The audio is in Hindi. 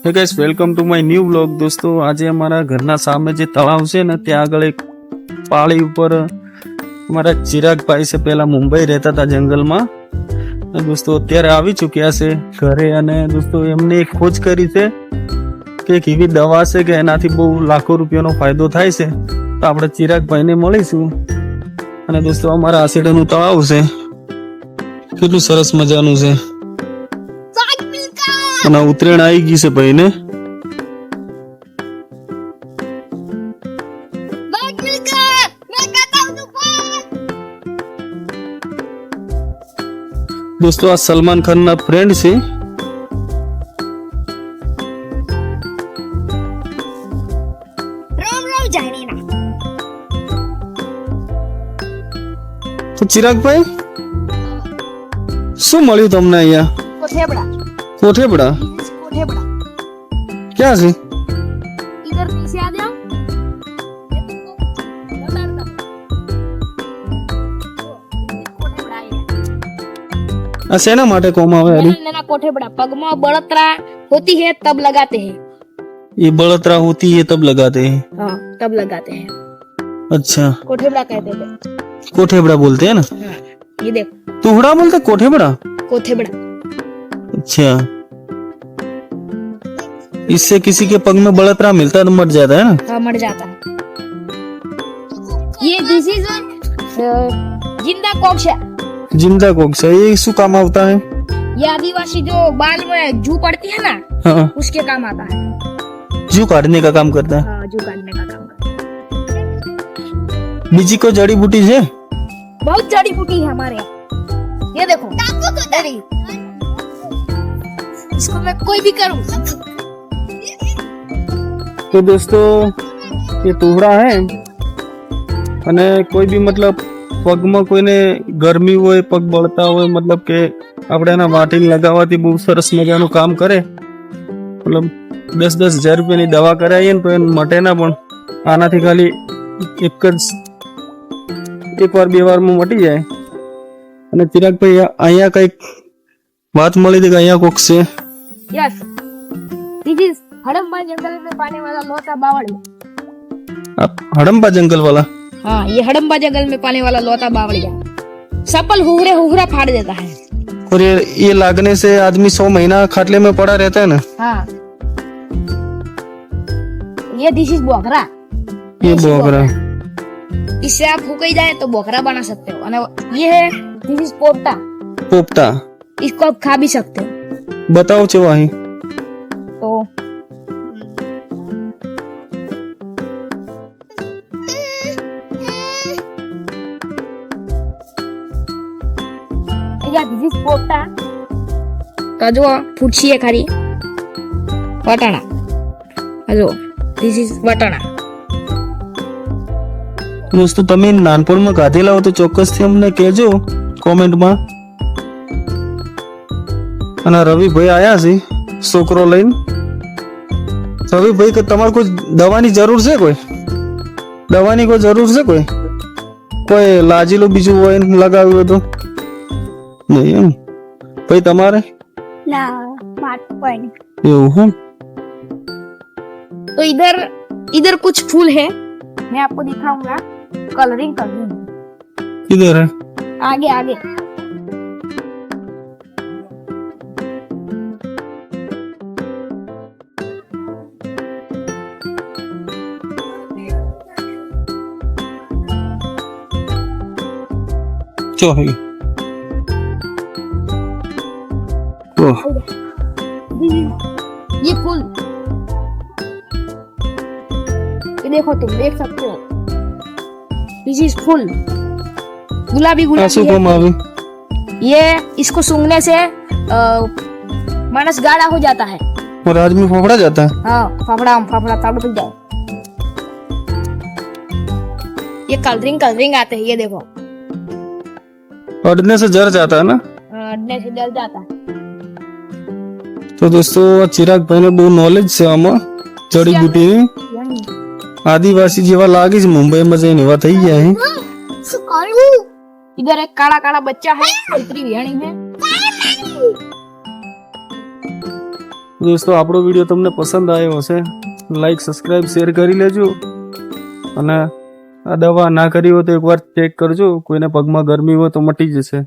હે guys, welcome to my new vlog. દોસ્તો, આજે અમારા ઘરના સામે જે તળાવ છે ને ત્યાં આગળ એક પાળી ઉપર અમારા ચિરાગભાઈ છે, પહેલા મુંબઈ રહેતા હતા જંગલમાં. દોસ્તો અત્યારે આવી ચૂક્યા છે ઘરે, અને દોસ્તો એમને એક ખોજ કરી છે કે એક એવી દવા છે કે એનાથી બહુ લાખો રૂપિયાનો ફાયદો થાય છે. તો આપણે ચિરાગભાઈને મળીશું. અને દોસ્તો અમારા આસેડાનું તળાવ છે, કેટલું સરસ મજાનું છે. અને ઉત્તરાયણ આવી ગઈ છે ભાઈ ને. દોસ્તો આ સલમાન ખાન ના ફ્રેન્ડ છે. તો ચિરાગભાઈ, શું મળ્યું તમને અહીંયા? कोठेबड़ा क्या है? इधर पीछे आ जाओ। आ सेना माटे कोमा आवे? अरे नैना कोठेबड़ा पगमा बड़तरा होती है तब लगाते हैं। ये बड़तरा होती है तब लगाते हैं? हाँ, तब लगाते हैं। अच्छा, कोठेबड़ा कहते हैं। कोठेबड़ा बोलते हैं ना? हाँ, ये देखो, तुहड़ा बोलते कोठेबड़ा? कोठेबड़ा। अच्छा, इससे किसी के पग में बड़तरा मिलता है तो मर जाता है ना? हाँ, मर जाता है। ये दिस इज जिंदा कोक्ष है। जिंदा कोक्ष है, ये शू काम होता है? ये आदिवासी जो बाल में जू पड़ती है ना, हाँ, उसके काम आता है। जू काटने का काम करता है? हाँ, जू काटने का काम करता है। बीजी को जड़ी बूटी है? बहुत जड़ी बूटी है हमारे यहाँ। ये देखो, जड़ी। इसको मैं कोई भी करूँ। तो दोस्तों ये तुहड़ा है, અને કોઈ બી મતલબ પગમાં કોઈને ગરમી હોય, પગ બળતા હોય, મતલબ કે આપણે એના વાટીને લગાવવાથી બહુ સરસ મજાનું કામ કરે. મતલબ 10-10 હજાર રૂપિયાની દવા કરાવીએ ને તો એને મટે ના, પણ આનાથી ખાલી એક વાર બે વારમાં મટી જાય. અને ચિરાગભાઈ અહીંયા કઈક વાત મળી હતી કે અહીંયા કોક છે? यस, दिस इज हड़म्बा जंगल में पाने वाला लोता बावड़िया। हड़म्बा जंगल वाला? हाँ, ये हड़म्बा जंगल में पाने वाला लोता बावड़िया सपल हुहरा फाड़ देता है। और ये लागने से आदमी 100 महीना खाटले में पड़ा रहता है ना? हाँ, ये दिस इज बोखरा। ये बोखरा, इससे आप फूक जाए तो बोखरा बना सकते हो। और ये है दिस इज पोपटा। पोपटा, इसको आप खा भी सकते हो। बताओ चवाही तो दिस इज पोपटा का जो फुटसी है खारी वटाणा। Hello, this is vatana. दोस्तों તમે નાનપણમાં ગાધેલા હો તો ચોક્કસથી અમને કહેજો કોમેન્ટમાં. અને રવિભાઈ આયા છે છોકરો લઈને. રવિભાઈ કે તમારે કોઈ દવાની જરૂર છે? કોઈ દવાની કોઈ જરૂર છે? કોઈ લાજીલું બીજું હોય ને લગાવ્યું હોય તો? નહીં એમ ભાઈ તમારે? ना मार्ट पॉइंट। એવું હે? तो इधर कुछ फूल है, मैं आपको दिखाऊंगा। कलरिंग करनी है। किधर है? आगे आगे। चो है ओह, ये फूल, ये देखो, तुम देख सकते हो। दिस इज फूल, गुलाबी आंसू गुलाबी कम है। आवे? ये इसको सूंघने से मानस गाढ़ा हो जाता है। और आदमी फोफड़ा जाता है? हाँ, फाफड़ा तड़प जाए। ये कलरिंग आते हैं, ये देखो। अड़ने से जर जाता है ना? अड़ने से जल जाता है। તો દોસ્તો ચિરાગભાઈને બહુ નોલેજ છે આમાં જડીબુટીની. આદિવાસી જેવા લાગે છે, મુંબઈમાં જઈને એવા થઈ ગયા છે. इधर एक काला काला बच्चा है, इतनी भेड़ी है। દોસ્તો આપણો વિડીયો તમને પસંદ આવ્યો હશે લાઈક સબસ્ક્રાઈબ શેર કરી લેજો અને આ દવા ના કરી હોય તો એકવાર ચેક કરજો કોઈને પગમાં ગરમી હોય તો મટી જશે